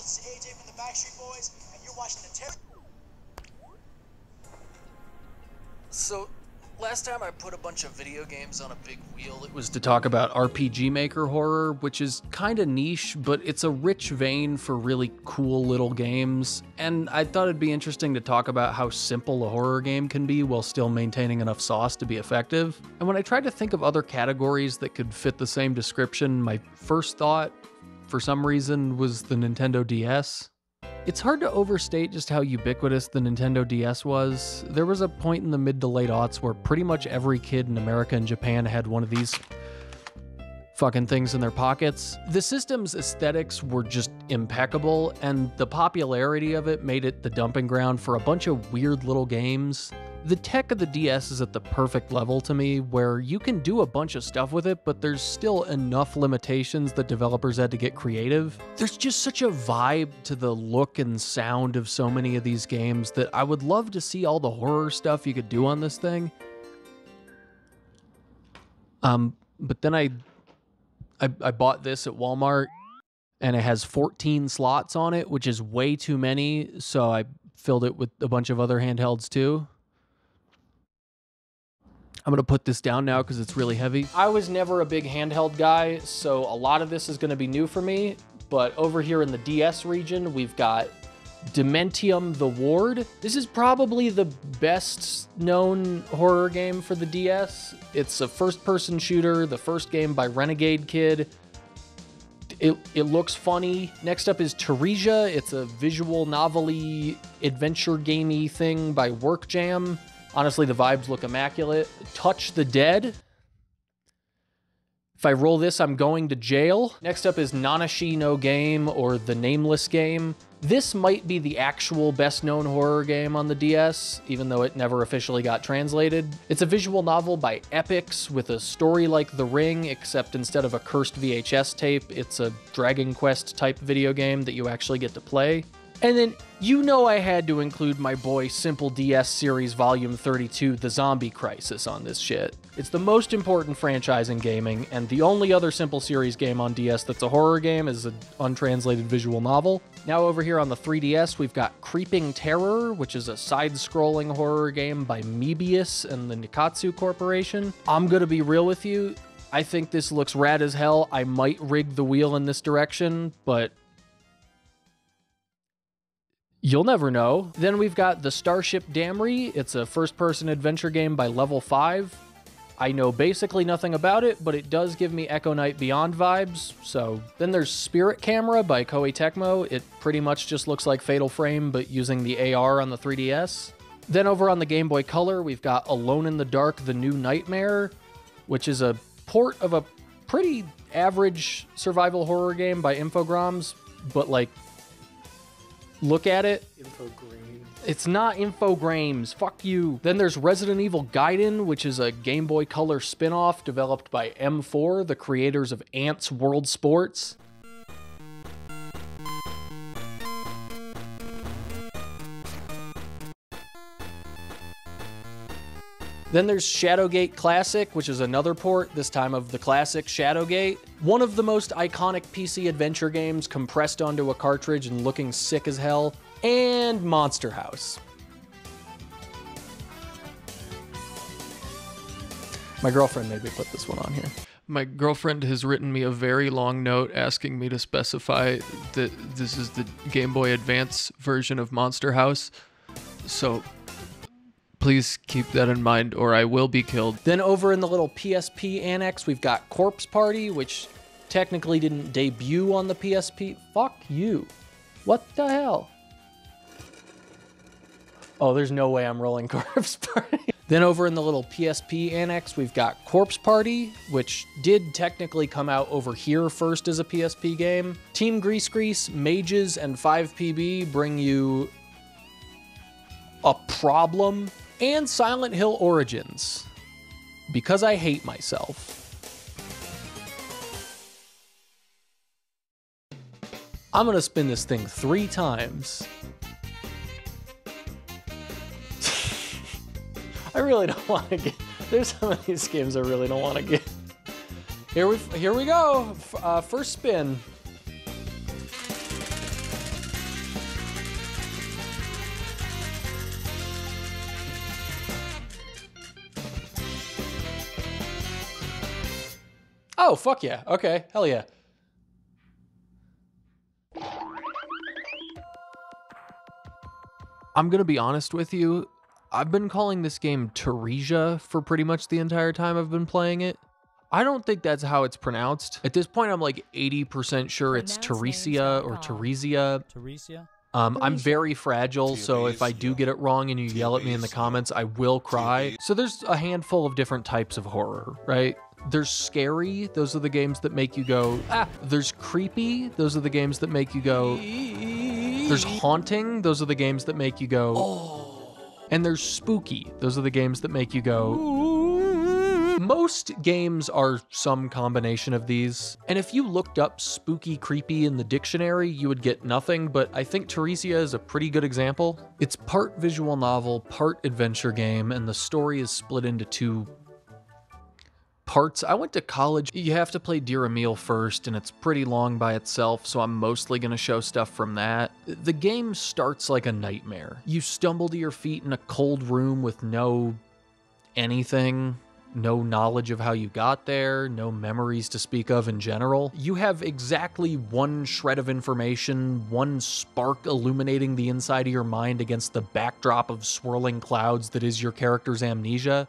this is AJ from the Backstreet Boys, and you're watching the So, last time I put a bunch of video games on a big wheel, it was to talk about RPG Maker horror, which is kinda niche, but it's a rich vein for really cool little games, and I thought it'd be interesting to talk about how simple a horror game can be while still maintaining enough sauce to be effective. And when I tried to think of other categories that could fit the same description, my first thought, for some reason, was the Nintendo DS. It's hard to overstate just how ubiquitous the Nintendo DS was. There was a point in the mid to late aughts where pretty much every kid in America and Japan had one of these fucking things in their pockets. The system's aesthetics were just impeccable, and the popularity of it made it the dumping ground for a bunch of weird little games. The tech of the DS is at the perfect level to me, where you can do a bunch of stuff with it, but there's still enough limitations that developers had to get creative. There's just such a vibe to the look and sound of so many of these games that I would love to see all the horror stuff you could do on this thing. But then I bought this at Walmart, and it has 14 slots on it, which is way too many, so I filled it with a bunch of other handhelds too. I'm going to put this down now because it's really heavy. I was never a big handheld guy, so a lot of this is going to be new for me. But over here in the DS region, we've got Dementium the Ward. This is probably the best known horror game for the DS. It's a first-person shooter, the first game by Renegade Kid. It looks funny. Next up is Teresia. It's a visual novel-y, adventure gamey thing by Work Jam. Honestly, the vibes look immaculate. Touch the Dead. If I roll this, I'm going to jail. Next up is Nanashi no Game, or The Nameless Game. This might be the actual best-known horror game on the DS, even though it never officially got translated. It's a visual novel by Epix with a story like The Ring, except instead of a cursed VHS tape, it's a Dragon Quest type video game that you actually get to play. And then, you know I had to include my boy Simple DS Series Volume 32, The Zombie Crisis, on this shit. It's the most important franchise in gaming, and the only other Simple Series game on DS that's a horror game is an untranslated visual novel. Now over here on the 3DS, we've got Creeping Terror, which is a side-scrolling horror game by Mebius and the Nikatsu Corporation. I'm gonna be real with you, I think this looks rad as hell. I might rig the wheel in this direction, but you'll never know. Then we've got the Starship Damri. It's a first-person adventure game by Level 5. I know basically nothing about it, but it does give me Echo Night Beyond vibes, so. Then there's Spirit Camera by Koei Tecmo. It pretty much just looks like Fatal Frame, but using the AR on the 3DS. Then over on the Game Boy Color, we've got Alone in the Dark, The New Nightmare, which is a port of a pretty average survival horror game by Infogrames, but like, look at it. Infogrames. It's not Infogrames. Fuck you. Then there's Resident Evil Gaiden, which is a Game Boy Color spin-off developed by M4, the creators of Ants World Sports. Then there's Shadowgate Classic, which is another port, this time of the classic Shadowgate. One of the most iconic PC adventure games compressed onto a cartridge and looking sick as hell. And Monster House. My girlfriend made me put this one on here. My girlfriend has written me a very long note asking me to specify that this is the Game Boy Advance version of Monster House. So please keep that in mind or I will be killed. Then over in the little PSP annex, we've got Corpse Party, which technically didn't debut on the PSP. Fuck you. What the hell? Oh, there's no way I'm rolling Corpse Party. Then over in the little PSP annex, we've got Corpse Party, which did technically come out over here first as a PSP game. Team Grease Grease, Mages, and 5PB bring you A Problem, and Silent Hill Origins, because I hate myself. I'm gonna spin this thing 3 times. I really don't want to get. There's some of these games I really don't want to get. Here we go. First spin. Oh, fuck yeah. Okay, hell yeah. I'm gonna be honest with you, I've been calling this game Teresia for pretty much the entire time I've been playing it. I don't think that's how it's pronounced. At this point, I'm like 80% sure it's Teresia or Teresia. Teresia? I'm very fragile, so if I do get it wrong and you yell at me in the comments, I will cry. So there's a handful of different types of horror, right? There's scary, those are the games that make you go, ah. There's creepy, those are the games that make you go. There's haunting, those are the games that make you go. Oh. And there's spooky, those are the games that make you go. Ooh. Most games are some combination of these, and if you looked up spooky creepy in the dictionary, you would get nothing, but I think Teresia is a pretty good example. It's part visual novel, part adventure game, and the story is split into two parts. I went to college. You have to play Dear Emil first, and it's pretty long by itself, so I'm mostly gonna show stuff from that. The game starts like a nightmare. You stumble to your feet in a cold room with no anything, no knowledge of how you got there, no memories to speak of in general. You have exactly one shred of information, one spark illuminating the inside of your mind against the backdrop of swirling clouds that is your character's amnesia.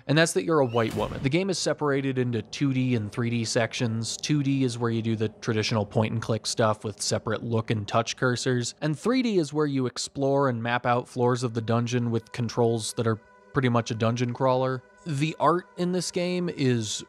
And that's that you're a white woman. The game is separated into 2D and 3D sections. 2D is where you do the traditional point and click stuff with separate look and touch cursors. And 3D is where you explore and map out floors of the dungeon with controls that are pretty much a dungeon crawler. The art in this game is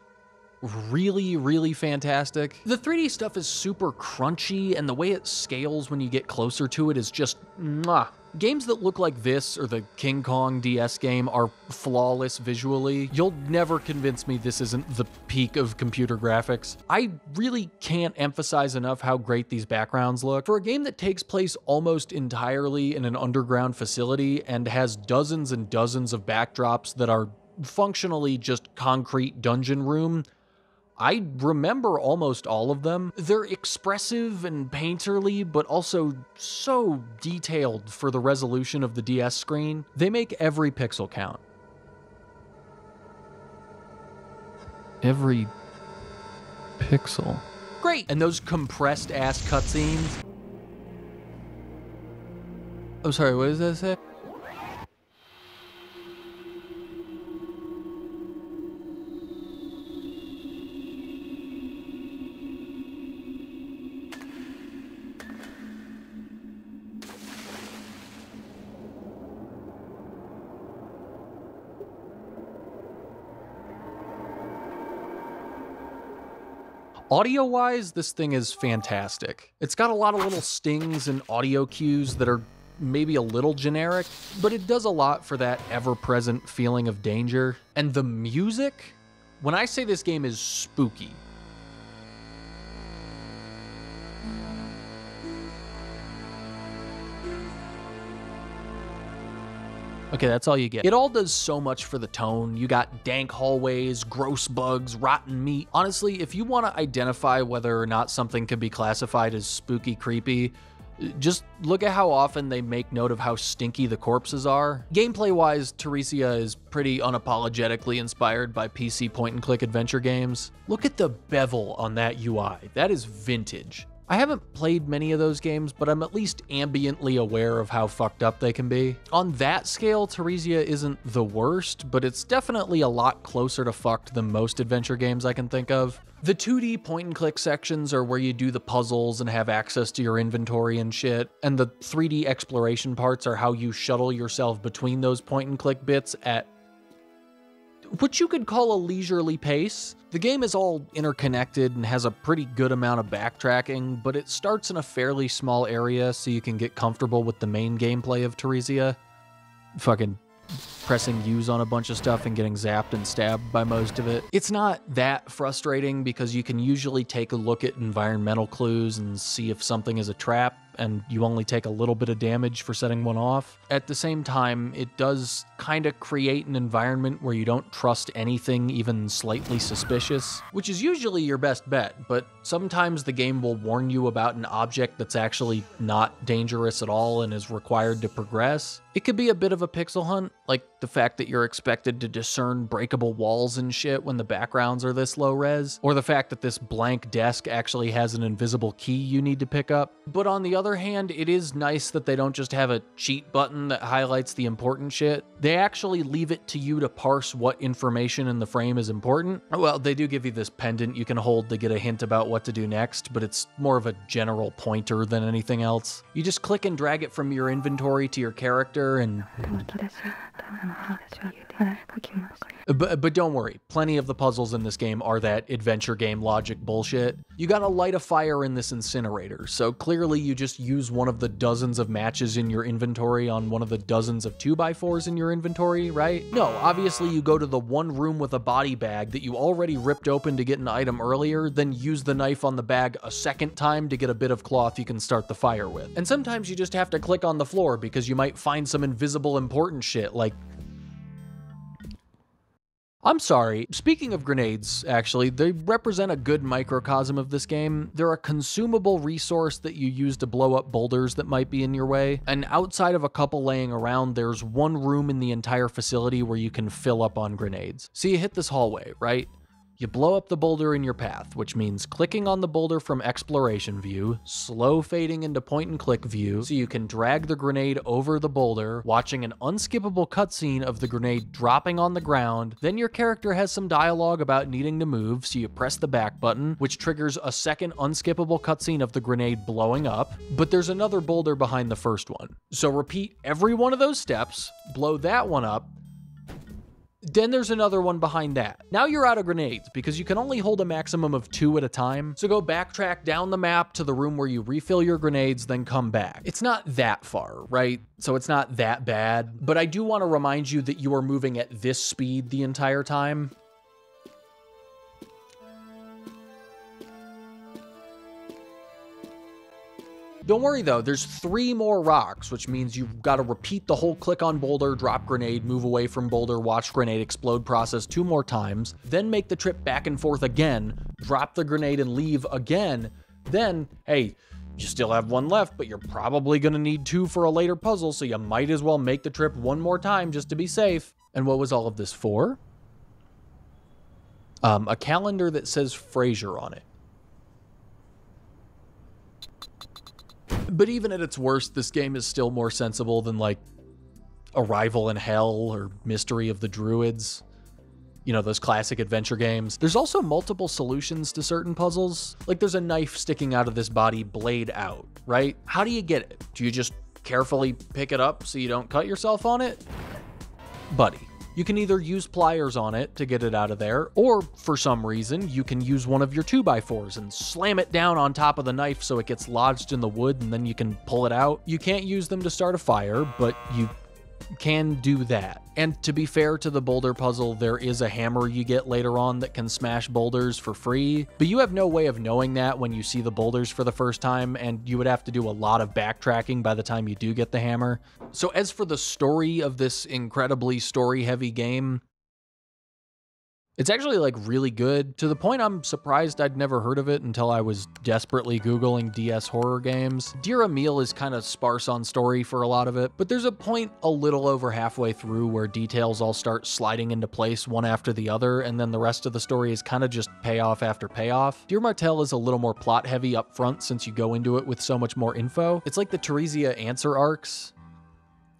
really, really fantastic. The 3D stuff is super crunchy, and the way it scales when you get closer to it is just mwah. Games that look like this or the King Kong DS game are flawless visually. You'll never convince me this isn't the peak of computer graphics. I really can't emphasize enough how great these backgrounds look. For a game that takes place almost entirely in an underground facility and has dozens and dozens of backdrops that are functionally just concrete dungeon room, I remember almost all of them. They're expressive and painterly, but also so detailed for the resolution of the DS screen. They make every pixel count. Every pixel. Great! And those compressed ass cutscenes. I'm sorry, what does that say? Audio-wise, this thing is fantastic. It's got a lot of little stings and audio cues that are maybe a little generic, but it does a lot for that ever-present feeling of danger. And the music? When I say this game is spooky, okay, that's all you get. It all does so much for the tone. You got dank hallways, gross bugs, rotten meat. Honestly, if you want to identify whether or not something can be classified as spooky creepy, just look at how often they make note of how stinky the corpses are. Gameplay-wise, Teresia is pretty unapologetically inspired by PC point-and-click adventure games. Look at the bevel on that UI. That is vintage. I haven't played many of those games, but I'm at least ambiently aware of how fucked up they can be. On that scale, Teresia isn't the worst, but it's definitely a lot closer to fucked than most adventure games I can think of. The 2D point-and-click sections are where you do the puzzles and have access to your inventory and shit, and the 3D exploration parts are how you shuttle yourself between those point-and-click bits at what you could call a leisurely pace. The game is all interconnected and has a pretty good amount of backtracking, but it starts in a fairly small area so you can get comfortable with the main gameplay of Teresia. Fucking pressing U's on a bunch of stuff and getting zapped and stabbed by most of it. It's not that frustrating because you can usually take a look at environmental clues and see if something is a trap, and you only take a little bit of damage for setting one off. At the same time, it does kind of create an environment where you don't trust anything even slightly suspicious, which is usually your best bet, but sometimes the game will warn you about an object that's actually not dangerous at all and is required to progress. It could be a bit of a pixel hunt. Like the fact that you're expected to discern breakable walls and shit when the backgrounds are this low res, or the fact that this blank desk actually has an invisible key you need to pick up. But on the other hand, it is nice that they don't just have a cheat button that highlights the important shit. They actually leave it to you to parse what information in the frame is important. Well, they do give you this pendant you can hold to get a hint about what to do next, but it's more of a general pointer than anything else. You just click and drag it from your inventory to your character and... But don't worry, plenty of the puzzles in this game are that adventure game logic bullshit. You gotta light a fire in this incinerator, so clearly you just use one of the dozens of matches in your inventory on one of the dozens of 2x4s in your inventory, right? No, obviously you go to the one room with a body bag that you already ripped open to get an item earlier, then use the knife on the bag a second time to get a bit of cloth you can start the fire with. And sometimes you just have to click on the floor because you might find some invisible important shit like... I'm sorry, speaking of grenades, actually, they represent a good microcosm of this game. They're a consumable resource that you use to blow up boulders that might be in your way, and outside of a couple laying around, there's one room in the entire facility where you can fill up on grenades. So you hit this hallway, right? You blow up the boulder in your path, which means clicking on the boulder from exploration view, slow fading into point and click view, so you can drag the grenade over the boulder, watching an unskippable cutscene of the grenade dropping on the ground. Then your character has some dialogue about needing to move, so you press the back button, which triggers a second unskippable cutscene of the grenade blowing up, but there's another boulder behind the first one. So repeat every one of those steps, blow that one up, then there's another one behind that. Now you're out of grenades because you can only hold a maximum of 2 at a time. So go backtrack down the map to the room where you refill your grenades, then come back. It's not that far, right? So it's not that bad, but I do want to remind you that you are moving at this speed the entire time. Don't worry though, there's 3 more rocks, which means you've got to repeat the whole click on boulder, drop grenade, move away from boulder, watch grenade explode process 2 more times, then make the trip back and forth again, drop the grenade and leave again, then, hey, you still have 1 left, but you're probably gonna need 2 for a later puzzle, so you might as well make the trip 1 more time just to be safe. And what was all of this for? A calendar that says Frasier on it. But even at its worst, this game is still more sensible than, like, Arrival in Hell or Mystery of the Druids. You know, those classic adventure games. There's also multiple solutions to certain puzzles. Like, there's a knife sticking out of this body, blade out, right? How do you get it? Do you just carefully pick it up so you don't cut yourself on it? Buddy. You can either use pliers on it to get it out of there, or for some reason, you can use one of your 2x4s and slam it down on top of the knife so it gets lodged in the wood and then you can pull it out. You can't use them to start a fire, but you can do that. And to be fair to the boulder puzzle, there is a hammer you get later on that can smash boulders for free, but you have no way of knowing that when you see the boulders for the first time, and you would have to do a lot of backtracking by the time you do get the hammer. So as for the story of this incredibly story-heavy game, it's actually, like, really good, to the point I'm surprised I'd never heard of it until I was desperately Googling DS horror games. Dear Emil is kind of sparse on story for a lot of it, but there's a point a little over halfway through where details all start sliding into place one after the other, and then the rest of the story is kind of just payoff after payoff. Dear Martel is a little more plot-heavy up front since you go into it with so much more info. It's like the Teresia answer arcs.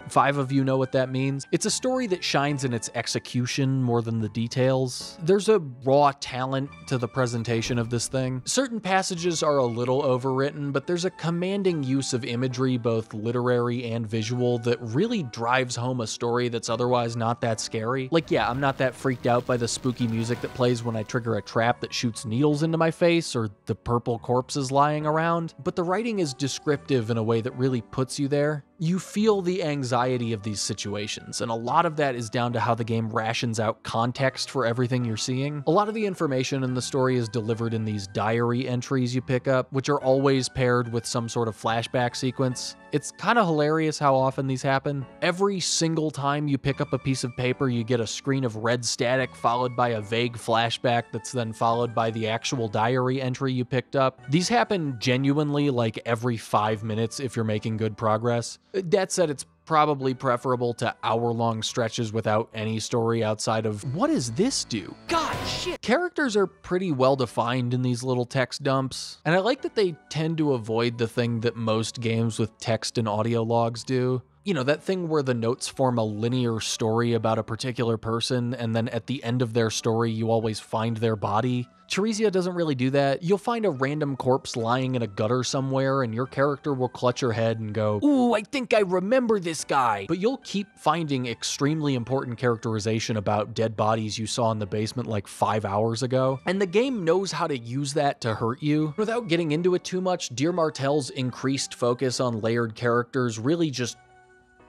5 of you know what that means. It's a story that shines in its execution more than the details. There's a raw talent to the presentation of this thing. Certain passages are a little overwritten, but there's a commanding use of imagery, both literary and visual, that really drives home a story that's otherwise not that scary. Like, yeah, I'm not that freaked out by the spooky music that plays when I trigger a trap that shoots needles into my face or the purple corpses lying around, but the writing is descriptive in a way that really puts you there. You feel the anxiety of these situations, and a lot of that is down to how the game rations out context for everything you're seeing. A lot of the information in the story is delivered in these diary entries you pick up, which are always paired with some sort of flashback sequence. It's kind of hilarious how often these happen. Every single time you pick up a piece of paper, you get a screen of red static followed by a vague flashback that's then followed by the actual diary entry you picked up. These happen genuinely like every 5 minutes if you're making good progress. That said, it's probably preferable to hour-long stretches without any story outside of, what does this do? God, shit! Characters are pretty well-defined in these little text dumps, and I like that they tend to avoid the thing that most games with text and audio logs do. You know, that thing where the notes form a linear story about a particular person, and then at the end of their story, you always find their body. Theresia doesn't really do that. You'll find a random corpse lying in a gutter somewhere, and your character will clutch her head and go, "Ooh, I think I remember this guy." But you'll keep finding extremely important characterization about dead bodies you saw in the basement like 5 hours ago. And the game knows how to use that to hurt you. Without getting into it too much, Dear Martel's increased focus on layered characters really just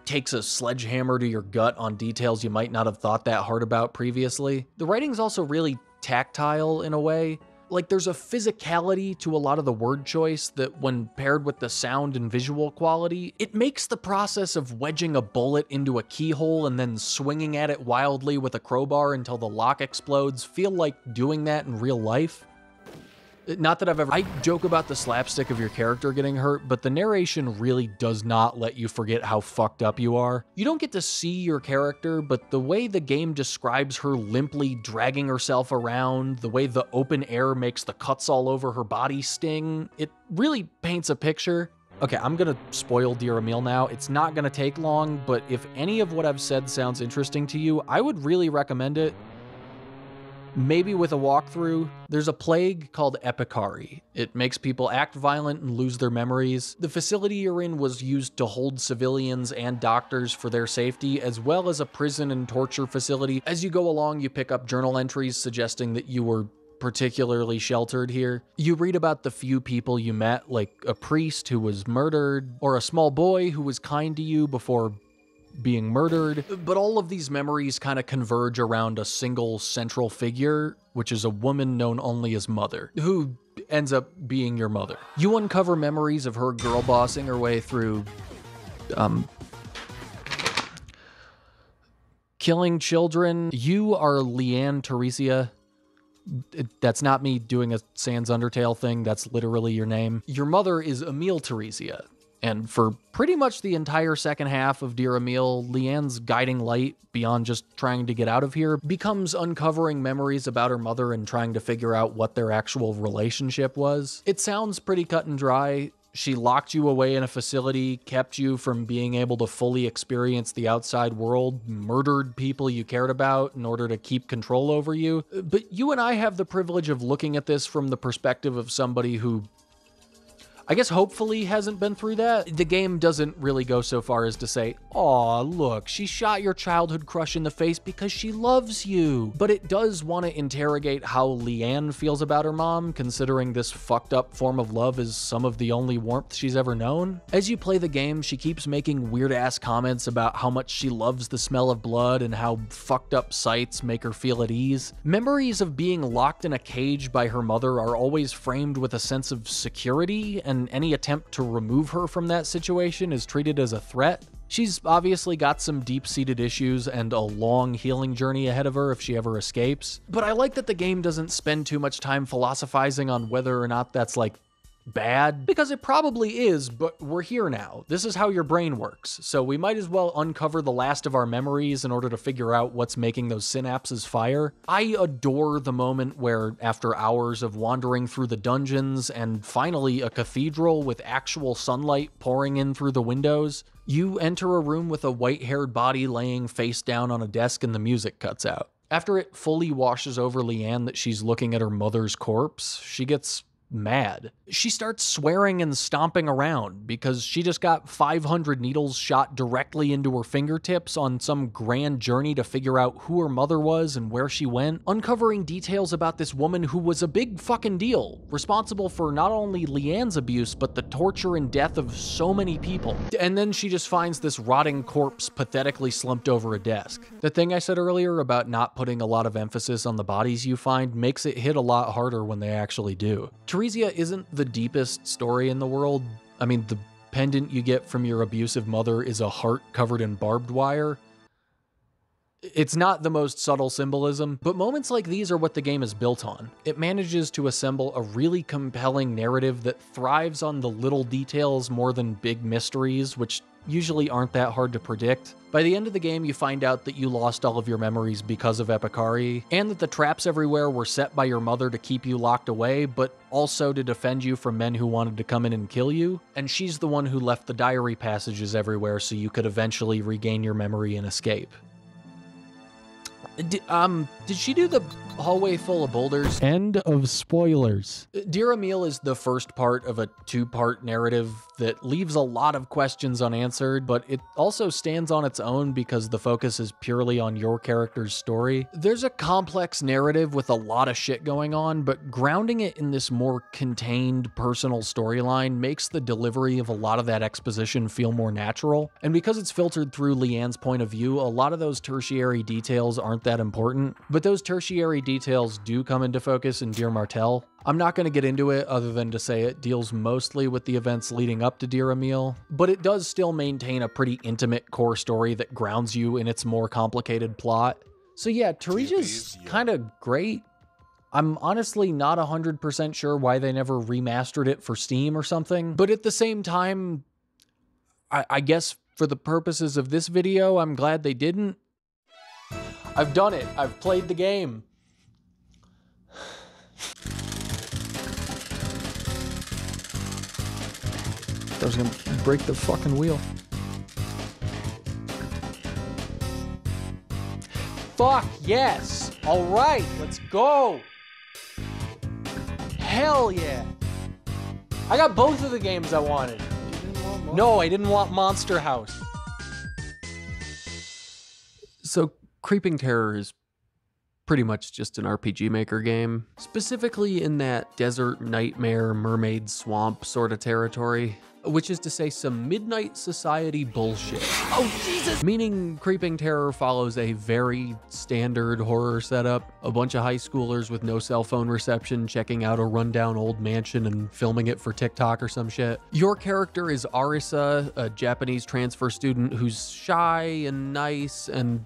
takes a sledgehammer to your gut on details you might not have thought that hard about previously. The writing's also really tactile in a way. Like, there's a physicality to a lot of the word choice that, when paired with the sound and visual quality, it makes the process of wedging a bullet into a keyhole and then swinging at it wildly with a crowbar until the lock explodes feel like doing that in real life. Not that I've ever... I joke about the slapstick of your character getting hurt, but the narration really does not let you forget how fucked up you are. You don't get to see your character, but the way the game describes her limply dragging herself around, the way the open air makes the cuts all over her body sting, it really paints a picture. Okay, I'm gonna spoil Dear Emil now. It's not gonna take long, but if any of what I've said sounds interesting to you, I would really recommend it. Maybe with a walkthrough. There's a plague called epicari. It makes people act violent and lose their memories. The facility you're in was used to hold civilians and doctors for their safety, as well as a prison and torture facility. As you go along, you pick up journal entries suggesting that you were particularly sheltered here. You read about the few people you met, like a priest who was murdered, or a small boy who was kind to you before being murdered, but all of these memories kind of converge around a single central figure, which is a woman known only as Mother, who ends up being your mother. You uncover memories of her girl bossing her way through, killing children. You are Leanne Theresia. That's not me doing a Sans Undertale thing, that's literally your name. Your mother is Emil Theresia. And for pretty much the entire second half of Dear Emil, Leanne's guiding light, beyond just trying to get out of here, becomes uncovering memories about her mother and trying to figure out what their actual relationship was. It sounds pretty cut and dry. She locked you away in a facility, kept you from being able to fully experience the outside world, murdered people you cared about in order to keep control over you. But you and I have the privilege of looking at this from the perspective of somebody who, I guess, hopefully hasn't been through that. The game doesn't really go so far as to say, "Aw, look, she shot your childhood crush in the face because she loves you." But it does want to interrogate how Leanne feels about her mom, considering this fucked up form of love is some of the only warmth she's ever known. As you play the game, she keeps making weird-ass comments about how much she loves the smell of blood and how fucked up sights make her feel at ease. Memories of being locked in a cage by her mother are always framed with a sense of security, and any attempt to remove her from that situation is treated as a threat. She's obviously got some deep-seated issues and a long healing journey ahead of her if she ever escapes. But I like that the game doesn't spend too much time philosophizing on whether or not that's, like, bad, because it probably is, but we're here now. This is how your brain works, so we might as well uncover the last of our memories in order to figure out what's making those synapses fire. I adore the moment where, after hours of wandering through the dungeons and finally a cathedral with actual sunlight pouring in through the windows, you enter a room with a white-haired body laying face down on a desk and the music cuts out. After it fully washes over Leanne that she's looking at her mother's corpse, she gets mad. She starts swearing and stomping around because she just got 500 needles shot directly into her fingertips on some grand journey to figure out who her mother was and where she went, uncovering details about this woman who was a big fucking deal, responsible for not only Leanne's abuse, but the torture and death of so many people. And then she just finds this rotting corpse pathetically slumped over a desk. The thing I said earlier about not putting a lot of emphasis on the bodies you find makes it hit a lot harder when they actually do. Theresia isn't the deepest story in the world. I mean, the pendant you get from your abusive mother is a heart covered in barbed wire. It's not the most subtle symbolism, but moments like these are what the game is built on. It manages to assemble a really compelling narrative that thrives on the little details more than big mysteries, which usually aren't that hard to predict. By the end of the game, you find out that you lost all of your memories because of Epicari, and that the traps everywhere were set by your mother to keep you locked away, but also to defend you from men who wanted to come in and kill you. And she's the one who left the diary passages everywhere so you could eventually regain your memory and escape. Did she do the hallway full of boulders? End of spoilers. Dear Emil is the first part of a two-part narrative that leaves a lot of questions unanswered, but it also stands on its own because the focus is purely on your character's story. There's a complex narrative with a lot of shit going on, but grounding it in this more contained personal storyline makes the delivery of a lot of that exposition feel more natural. And because it's filtered through Leanne's point of view, a lot of those tertiary details aren't that important, but those tertiary details do come into focus in Dear Martel. I'm not going to get into it other than to say it deals mostly with the events leading up to Dear Emil, but it does still maintain a pretty intimate core story that grounds you in its more complicated plot. So yeah, Teresa's kind of great. I'm honestly not 100% sure why they never remastered it for Steam or something, but at the same time, I guess for the purposes of this video, I'm glad they didn't. I've done it. I've played the game. I was gonna break the fucking wheel. Fuck yes! All right, let's go! Hell yeah! I got both of the games I wanted. No, I didn't want Monster House. So, Creeping Terror is pretty much just an RPG Maker game, specifically in that desert, nightmare, mermaid, swamp sort of territory, which is to say some Midnight Society bullshit. Oh, Jesus! Meaning Creeping Terror follows a very standard horror setup, a bunch of high schoolers with no cell phone reception checking out a rundown old mansion and filming it for TikTok or some shit. Your character is Arisa, a Japanese transfer student who's shy and nice and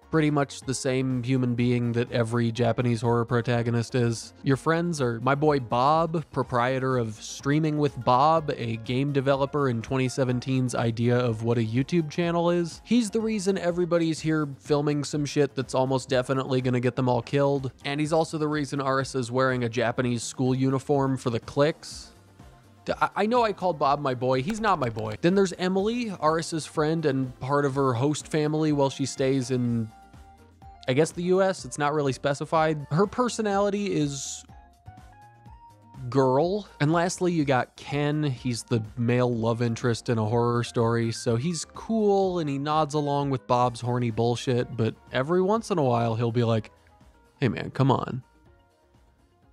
pretty much the same human being that every Japanese horror protagonist is. Your friends are my boy Bob, proprietor of Streaming with Bob, a game developer in 2017's idea of what a YouTube channel is. He's the reason everybody's here filming some shit that's almost definitely gonna get them all killed. And he's also the reason Arisa's wearing a Japanese school uniform for the cliques. I know I called Bob my boy, he's not my boy. Then there's Emily, Arisa's friend and part of her host family while she stays in, I guess, the US, it's not really specified. Her personality is girl. And lastly, you got Ken. He's the male love interest in a horror story, so he's cool and he nods along with Bob's horny bullshit, but every once in a while he'll be like, hey man, come on.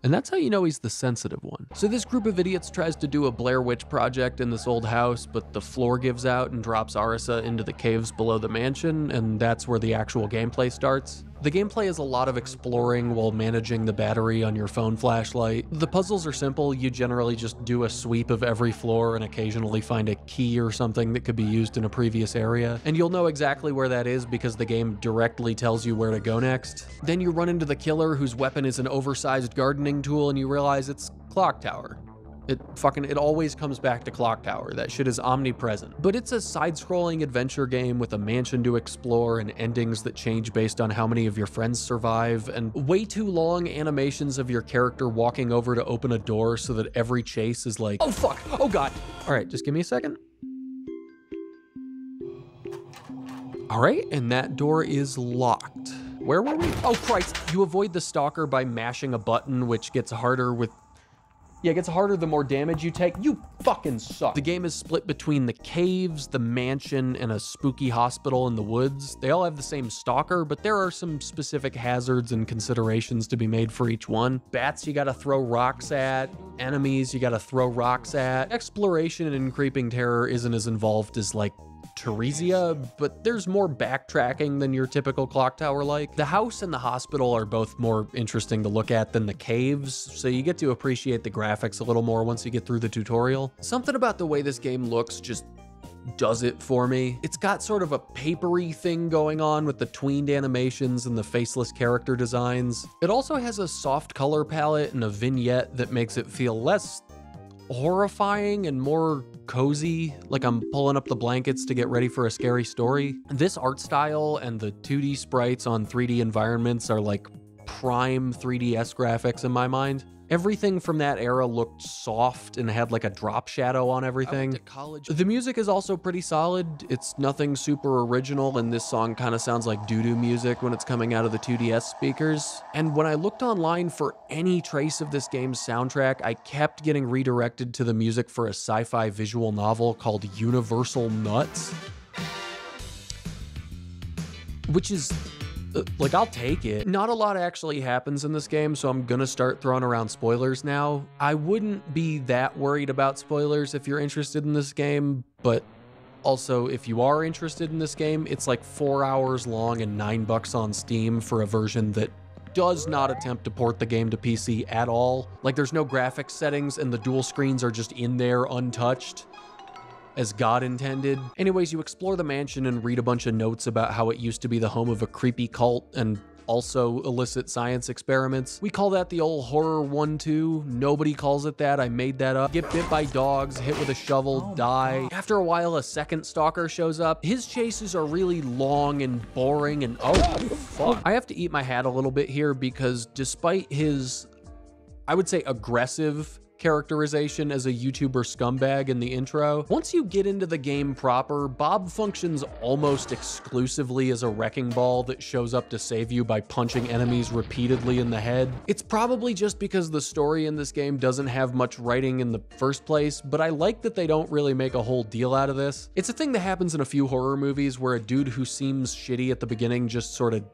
And that's how you know he's the sensitive one. So this group of idiots tries to do a Blair Witch project in this old house, but the floor gives out and drops Arisa into the caves below the mansion, and that's where the actual gameplay starts. The gameplay is a lot of exploring while managing the battery on your phone flashlight. The puzzles are simple. You generally just do a sweep of every floor and occasionally find a key or something that could be used in a previous area. And you'll know exactly where that is because the game directly tells you where to go next. Then you run into the killer whose weapon is an oversized gardening tool and you realize it's Clock Tower. It always comes back to Clock Tower. That shit is omnipresent. But it's a side-scrolling adventure game with a mansion to explore and endings that change based on how many of your friends survive, and way too long animations of your character walking over to open a door so that every chase is like, oh fuck, oh god. All right, just give me a second. All right, and that door is locked. Where were we? Oh Christ, you avoid the stalker by mashing a button, which gets harder with Yeah, it gets harder the more damage you take. You fucking suck. The game is split between the caves, the mansion, and a spooky hospital in the woods. They all have the same stalker, but there are some specific hazards and considerations to be made for each one. Bats you gotta throw rocks at, enemies you gotta throw rocks at. Exploration in Creeping Terror isn't as involved as like Teresia, but there's more backtracking than your typical Clock Tower like. The house and the hospital are both more interesting to look at than the caves, so you get to appreciate the graphics a little more once you get through the tutorial. Something about the way this game looks just does it for me. It's got sort of a papery thing going on with the tweened animations and the faceless character designs. It also has a soft color palette and a vignette that makes it feel less horrifying and more cozy, like I'm pulling up the blankets to get ready for a scary story. This art style and the 2D sprites on 3D environments are like prime 3DS graphics in my mind. Everything from that era looked soft and had like a drop shadow on everything. The music is also pretty solid. It's nothing super original, and this song kind of sounds like doo-doo music when it's coming out of the 2DS speakers. And when I looked online for any trace of this game's soundtrack, I kept getting redirected to the music for a sci-fi visual novel called Universal Nuts, which is like, I'll take it. Not a lot actually happens in this game, so I'm gonna start throwing around spoilers now. I wouldn't be that worried about spoilers if you're interested in this game, but also if you are interested in this game, it's like 4 hours long and $9 on Steam for a version that does not attempt to port the game to PC at all. Like, there's no graphics settings and the dual screens are just in there untouched, as God intended. Anyways, you explore the mansion and read a bunch of notes about how it used to be the home of a creepy cult and also illicit science experiments. We call that the old horror 1-2. Nobody calls it that. I made that up. Get bit by dogs, hit with a shovel, die. After a while, a second stalker shows up. His chases are really long and boring and oh, fuck. I have to eat my hat a little bit here because despite his, I would say, aggressive characterization as a YouTuber scumbag in the intro, once you get into the game proper, Bob functions almost exclusively as a wrecking ball that shows up to save you by punching enemies repeatedly in the head. It's probably just because the story in this game doesn't have much writing in the first place, but I like that they don't really make a whole deal out of this. It's a thing that happens in a few horror movies where a dude who seems shitty at the beginning just sort of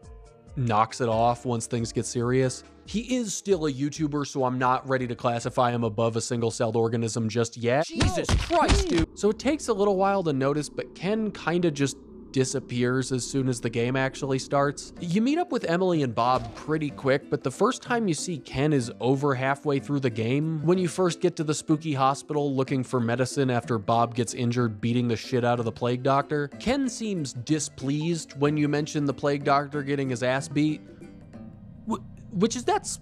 knocks it off once things get serious. He is still a YouTuber, so I'm not ready to classify him above a single-celled organism just yet. Jesus Christ, dude. So it takes a little while to notice, but Ken kind of just disappears as soon as the game actually starts. You meet up with Emily and Bob pretty quick, but the first time you see Ken is over halfway through the game, when you first get to the spooky hospital looking for medicine after Bob gets injured beating the shit out of the plague doctor. Ken seems displeased when you mention the plague doctor getting his ass beat, that's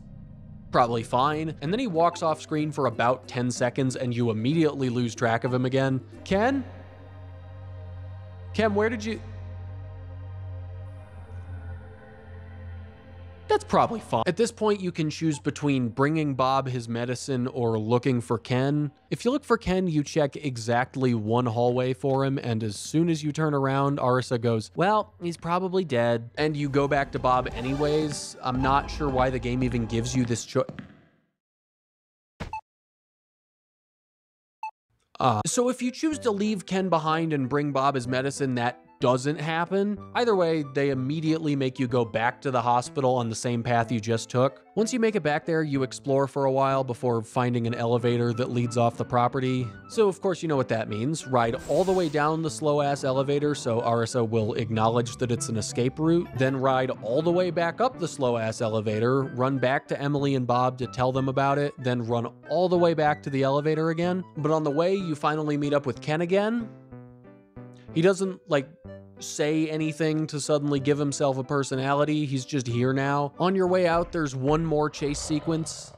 probably fine. And then he walks off screen for about 10 seconds and you immediately lose track of him again. Ken, where did you... That's probably fine. At this point, you can choose between bringing Bob his medicine or looking for Ken. If you look for Ken, you check exactly one hallway for him, and as soon as you turn around, Arisa goes, well, he's probably dead. And you go back to Bob anyways. I'm not sure why the game even gives you this choice. So if you choose to leave Ken behind and bring Bob his medicine, that doesn't happen. Either way, they immediately make you go back to the hospital on the same path you just took. Once you make it back there, you explore for a while before finding an elevator that leads off the property. So of course you know what that means. Ride all the way down the slow-ass elevator so Arisa will acknowledge that it's an escape route, then ride all the way back up the slow-ass elevator, run back to Emily and Bob to tell them about it, then run all the way back to the elevator again. But on the way, you finally meet up with Ken again. He doesn't, like, say anything to suddenly give himself a personality. He's just here now. On your way out, there's one more chase sequence.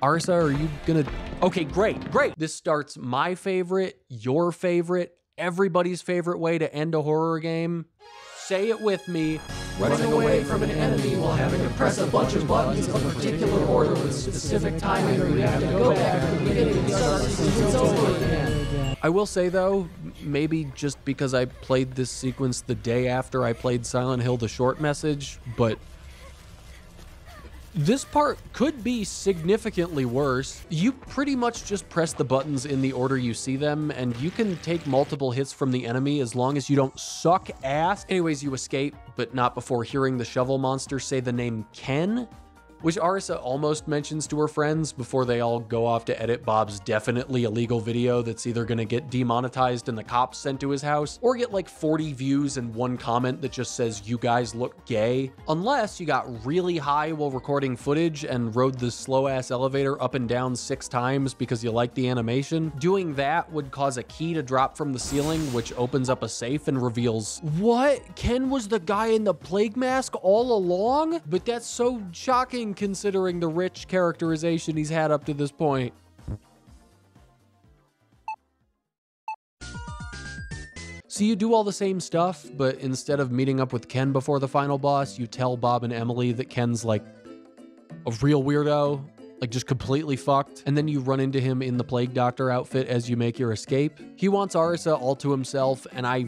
Arisa, are you gonna... Okay, great. This starts my favorite, your favorite, everybody's favorite way to end a horror game. Say it with me. Running away from an enemy while having to press a bunch of buttons in a particular order with specific timing, or you have to go back to the beginning and start the sequence over again. I will say though, maybe just because I played this sequence the day after I played Silent Hill: The Short Message, but this part could be significantly worse. You pretty much just press the buttons in the order you see them, and you can take multiple hits from the enemy as long as you don't suck ass. Anyways, you escape, but not before hearing the shovel monster say the name Ken, which Arisa almost mentions to her friends before they all go off to edit Bob's definitely illegal video that's either gonna get demonetized and the cops sent to his house, or get like 40 views and one comment that just says, "You guys look gay." Unless you got really high while recording footage and rode the slow-ass elevator up and down 6 times because you like the animation. Doing that would cause a key to drop from the ceiling, which opens up a safe and reveals, what? Ken was the guy in the plague mask all along? But that's so shocking game considering the rich characterization he's had up to this point. So you do all the same stuff, but instead of meeting up with Ken before the final boss, you tell Bob and Emily that Ken's like a real weirdo, like just completely fucked, and then you run into him in the Plague Doctor outfit as you make your escape. He wants Arisa all to himself, and I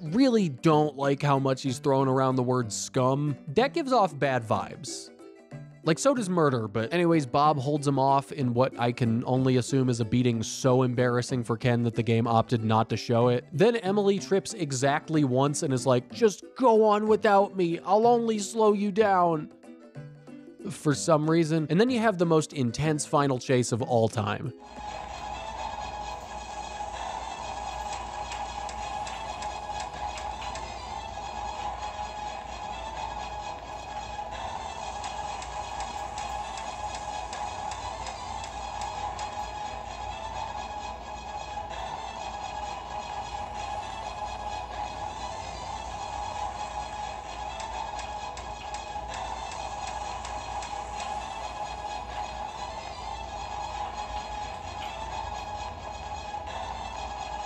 really don't like how much he's throwing around the word scum. That gives off bad vibes. Like, so does murder, but anyways, Bob holds him off in what I can only assume is a beating so embarrassing for Ken that the game opted not to show it. Then Emily trips exactly once and is like, just go on without me, I'll only slow you down. For some reason. And then you have the most intense final chase of all time.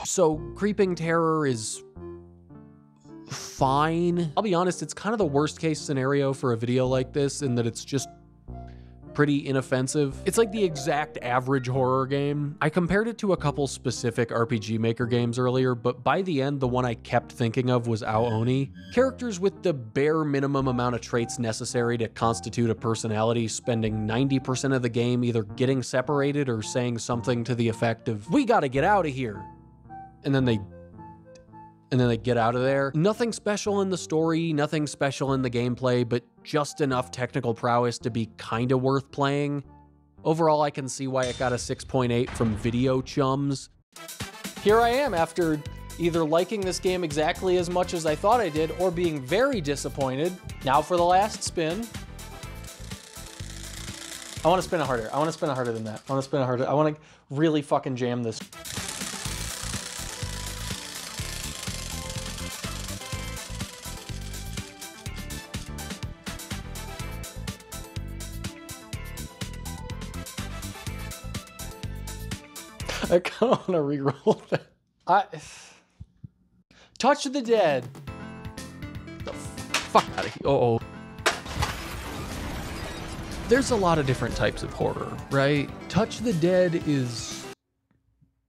So, Creeping Terror is fine. I'll be honest, it's kind of the worst case scenario for a video like this in that it's just pretty inoffensive. It's like the exact average horror game. I compared it to a couple specific RPG Maker games earlier, but by the end, the one I kept thinking of was Ao Oni. Characters with the bare minimum amount of traits necessary to constitute a personality, spending 90% of the game either getting separated or saying something to the effect of, "We gotta get out of here." And then they get out of there. Nothing special in the story, nothing special in the gameplay, but just enough technical prowess to be kinda worth playing. Overall, I can see why it got a 6.8 from Video Chums. Here I am after either liking this game exactly as much as I thought I did or being very disappointed. Now for the last spin. I wanna spin it harder. I wanna spin it harder than that. I wanna spin it harder. I wanna really fucking jam this. I kind of want to re-roll that. Touch the Dead. The fuck out of here. Uh-oh. There's a lot of different types of horror, right? Touch the Dead is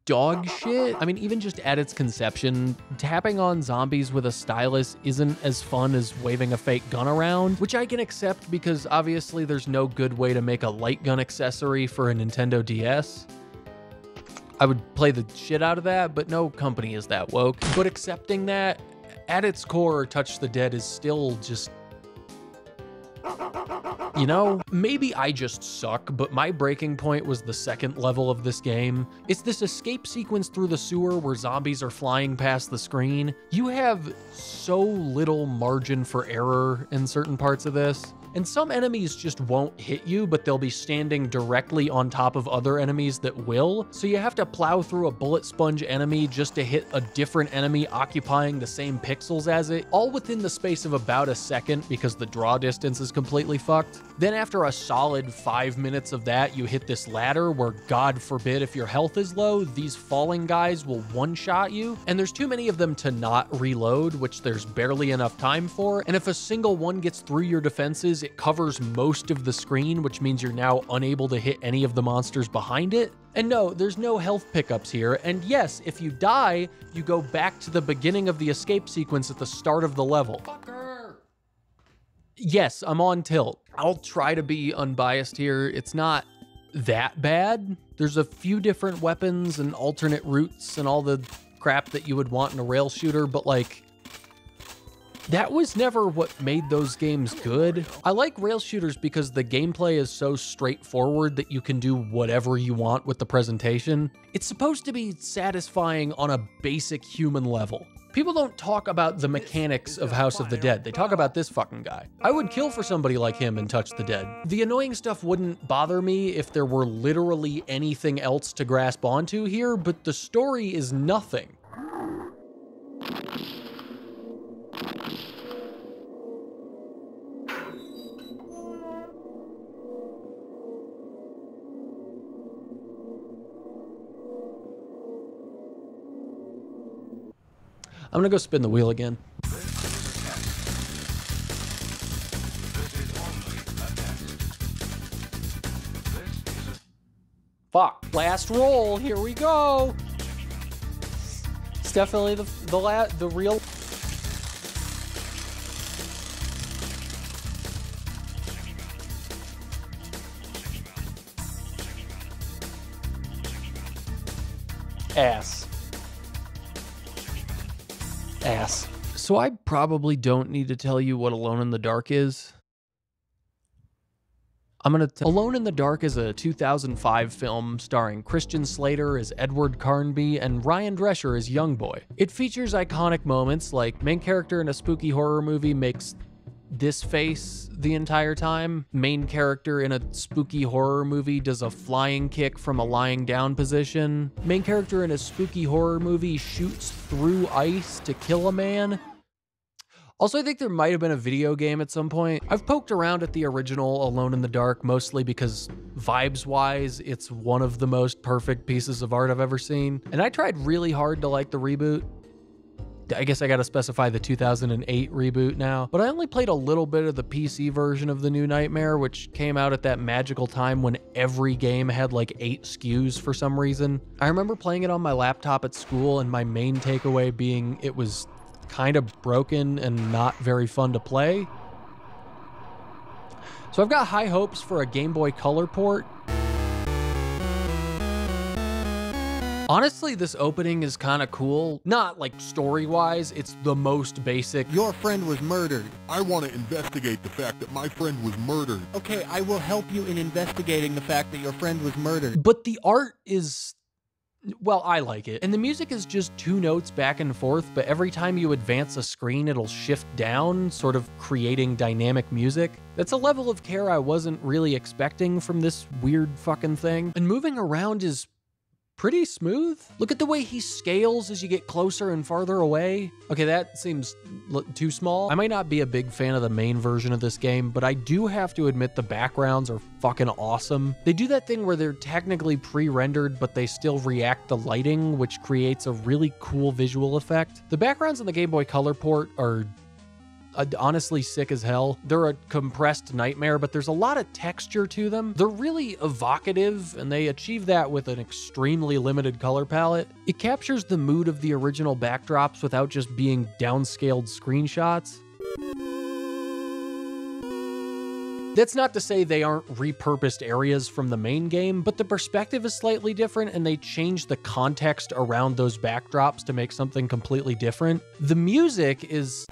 dog shit. I mean, even just at its conception, tapping on zombies with a stylus isn't as fun as waving a fake gun around, which I can accept because obviously there's no good way to make a light gun accessory for a Nintendo DS. I would play the shit out of that, but no company is that woke. But accepting that, at its core, Touch the Dead is still just, you know, maybe I just suck, but my breaking point was the second level of this game. It's this escape sequence through the sewer where zombies are flying past the screen. You have so little margin for error in certain parts of this. And some enemies just won't hit you, but they'll be standing directly on top of other enemies that will. So you have to plow through a bullet sponge enemy just to hit a different enemy occupying the same pixels as it, all within the space of about a second because the draw distance is completely fucked. Then after a solid 5 minutes of that, you hit this ladder where, God forbid, if your health is low, these falling guys will one-shot you. And there's too many of them to not reload, which there's barely enough time for. And if a single one gets through your defenses, it covers most of the screen, which means you're now unable to hit any of the monsters behind it. And no, there's no health pickups here. And yes, if you die, you go back to the beginning of the escape sequence at the start of the level. Fucker! Yes, I'm on tilt. I'll try to be unbiased here. It's not that bad. There's a few different weapons and alternate routes and all the crap that you would want in a rail shooter, but like, that was never what made those games good. I like rail shooters because the gameplay is so straightforward that you can do whatever you want with the presentation. It's supposed to be satisfying on a basic human level. People don't talk about the mechanics of House of the Dead. They talk about this fucking guy. I would kill for somebody like him in Touch the Dead. The annoying stuff wouldn't bother me if there were literally anything else to grasp onto here, but the story is nothing. I'm gonna go spin the wheel again. Fuck. Last roll. Here we go. It's definitely the real. Ass. Ass. So I probably don't need to tell you what Alone in the Dark is. Alone in the Dark is a 2005 film starring Christian Slater as Edward Carnby and Ryan Drescher as Young Boy. It features iconic moments like main character in a spooky horror movie makes this face the entire time. Main character in a spooky horror movie does a flying kick from a lying down position. Main character in a spooky horror movie shoots through ice to kill a man. Also, I think there might have been a video game at some point. I've poked around at the original Alone in the Dark, mostly because vibes-wise, it's one of the most perfect pieces of art I've ever seen. And I tried really hard to like the reboot. I guess I gotta specify the 2008 reboot now. But I only played a little bit of the PC version of the New Nightmare, which came out at that magical time when every game had like 8 SKUs for some reason. I remember playing it on my laptop at school, and my main takeaway being it was kind of broken and not very fun to play. So I've got high hopes for a Game Boy Color port. Honestly, this opening is kind of cool. Not like story-wise, it's the most basic. Your friend was murdered. I want to investigate the fact that my friend was murdered. Okay, I will help you in investigating the fact that your friend was murdered. But the art is, well, I like it. And the music is just 2 notes back and forth, but every time you advance a screen, it'll shift down, sort of creating dynamic music. That's a level of care I wasn't really expecting from this weird fucking thing. And moving around is pretty smooth. Look at the way he scales as you get closer and farther away. Okay, that seems too small. I might not be a big fan of the main version of this game, but I do have to admit the backgrounds are fucking awesome. They do that thing where they're technically pre-rendered, but they still react to lighting, which creates a really cool visual effect. The backgrounds on the Game Boy Color port are honestly sick as hell. They're a compressed nightmare, but there's a lot of texture to them. They're really evocative, and they achieve that with an extremely limited color palette. It captures the mood of the original backdrops without just being downscaled screenshots. That's not to say they aren't repurposed areas from the main game, but the perspective is slightly different, and they change the context around those backdrops to make something completely different. The music is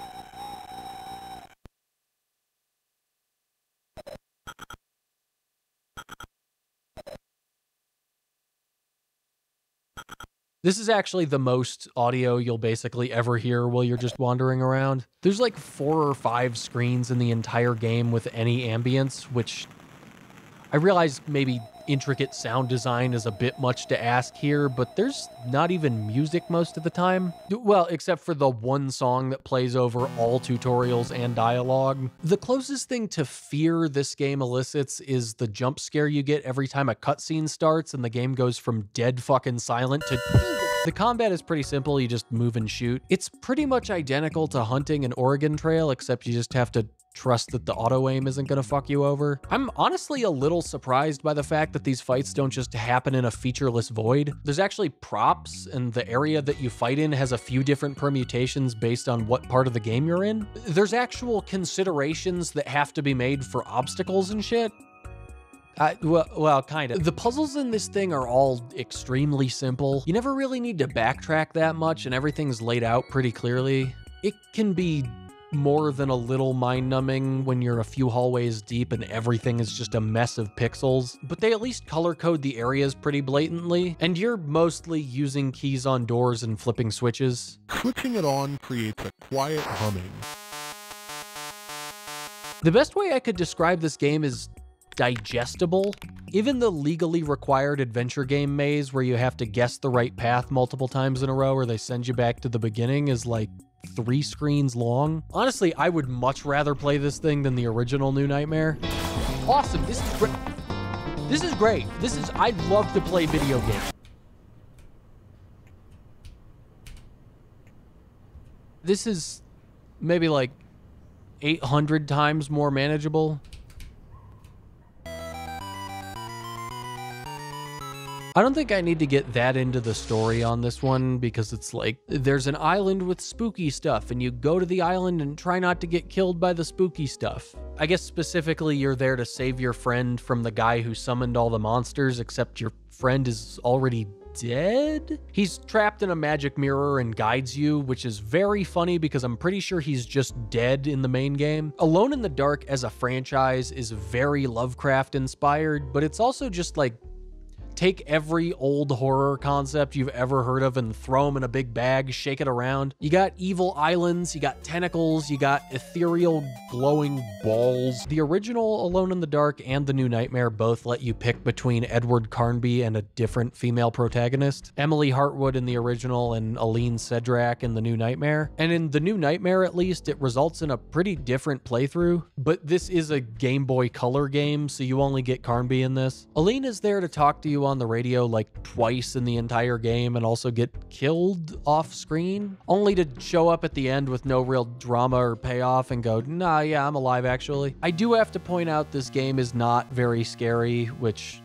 This is actually the most audio you'll basically ever hear while you're just wandering around. There's like 4 or 5 screens in the entire game with any ambience, which I realize maybe intricate sound design is a bit much to ask here, but there's not even music most of the time. Well, except for the one song that plays over all tutorials and dialogue. The closest thing to fear this game elicits is the jump scare you get every time a cutscene starts and the game goes from dead fucking silent to... The combat is pretty simple, you just move and shoot. It's pretty much identical to hunting an Oregon Trail, except you just have to trust that the auto-aim isn't gonna fuck you over. I'm honestly a little surprised by the fact that these fights don't just happen in a featureless void. There's actually props, and the area that you fight in has a few different permutations based on what part of the game you're in. There's actual considerations that have to be made for obstacles and shit. Well, kind of. The puzzles in this thing are all extremely simple. You never really need to backtrack that much, and everything's laid out pretty clearly. It can be more than a little mind-numbing when you're a few hallways deep and everything is just a mess of pixels, but they at least color code the areas pretty blatantly, and you're mostly using keys on doors and flipping switches. Switching it on creates a quiet humming. The best way I could describe this game is digestible. Even the legally required adventure game maze where you have to guess the right path multiple times in a row or they send you back to the beginning is like 3 screens long. Honestly, I would much rather play this thing than the original New Nightmare. Awesome, this is great. This is great. I'd love to play video games. This is maybe like 800 times more manageable. I don't think I need to get that into the story on this one because it's like, there's an island with spooky stuff and you go to the island and try not to get killed by the spooky stuff. I guess specifically you're there to save your friend from the guy who summoned all the monsters, except your friend is already dead? He's trapped in a magic mirror and guides you, which is very funny because I'm pretty sure he's just dead in the main game. Alone in the Dark as a franchise is very Lovecraft inspired, but it's also just like, take every old horror concept you've ever heard of and throw them in a big bag, shake it around. You got evil islands, you got tentacles, you got ethereal glowing balls. The original Alone in the Dark and The New Nightmare both let you pick between Edward Carnby and a different female protagonist. Emily Hartwood in the original and Aline Cedrak in The New Nightmare. And in The New Nightmare, at least, it results in a pretty different playthrough, but this is a Game Boy Color game, so you only get Carnby in this. Aline is there to talk to you on the radio like twice in the entire game and also get killed off screen, only to show up at the end with no real drama or payoff and go, nah, yeah, I'm alive actually. I do have to point out this game is not very scary, which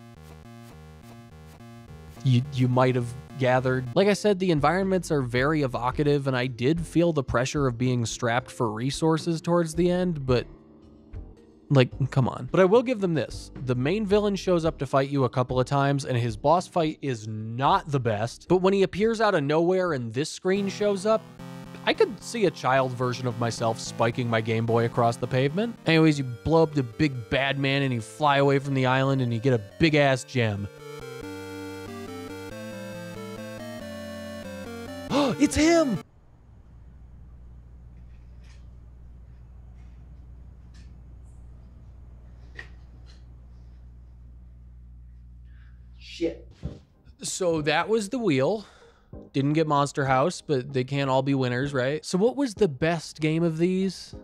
you might have gathered. Like I said, the environments are very evocative and I did feel the pressure of being strapped for resources towards the end, but like, come on. But I will give them this. The main villain shows up to fight you a couple of times, and his boss fight is not the best. But when he appears out of nowhere and this screen shows up, I could see a child version of myself spiking my Game Boy across the pavement. Anyways, you blow up the big bad man and you fly away from the island and you get a big ass gem. Oh, it's him! Shit. So that was the wheel. Didn't get Monster House, but they can't all be winners, right? So what was the best game of these?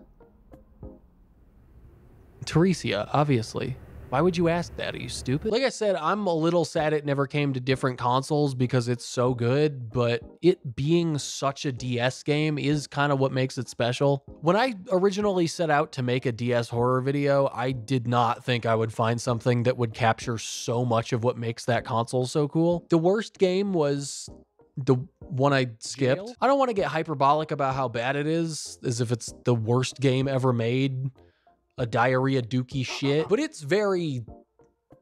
Teresia, obviously. Why would you ask that? Are you stupid? Like I said, I'm a little sad it never came to different consoles because it's so good, but it being such a DS game is kind of what makes it special. When I originally set out to make a DS horror video, I did not think I would find something that would capture so much of what makes that console so cool. The worst game was the one I skipped. Jail? I don't want to get hyperbolic about how bad it is, as if it's the worst game ever made. A diarrhea dookie shit, but it's very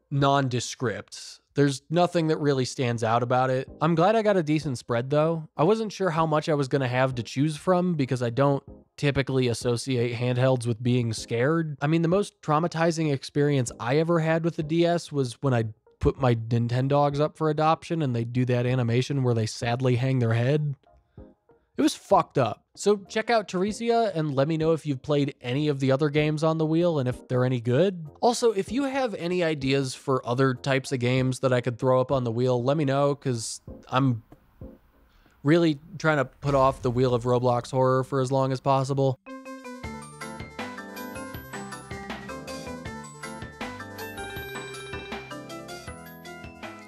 nondescript. There's nothing that really stands out about it. I'm glad I got a decent spread though. I wasn't sure how much I was gonna have to choose from because I don't typically associate handhelds with being scared. I mean, the most traumatizing experience I ever had with the DS was when I put my Nintendogs up for adoption and they do that animation where they sadly hang their head. It was fucked up. So check out Teresia and let me know if you've played any of the other games on the wheel and if they're any good. Also, if you have any ideas for other types of games that I could throw up on the wheel, let me know, because I'm really trying to put off the wheel of Roblox horror for as long as possible.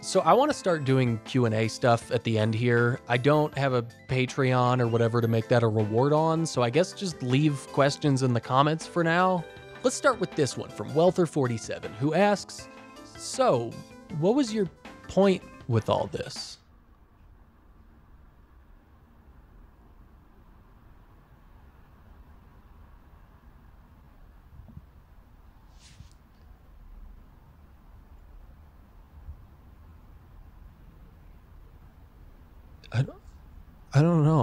So I want to start doing Q&A stuff at the end here. I don't have a Patreon or whatever to make that a reward on, so I guess just leave questions in the comments for now. Let's start with this one from Welther47, who asks, so what was your point with all this? I don't know.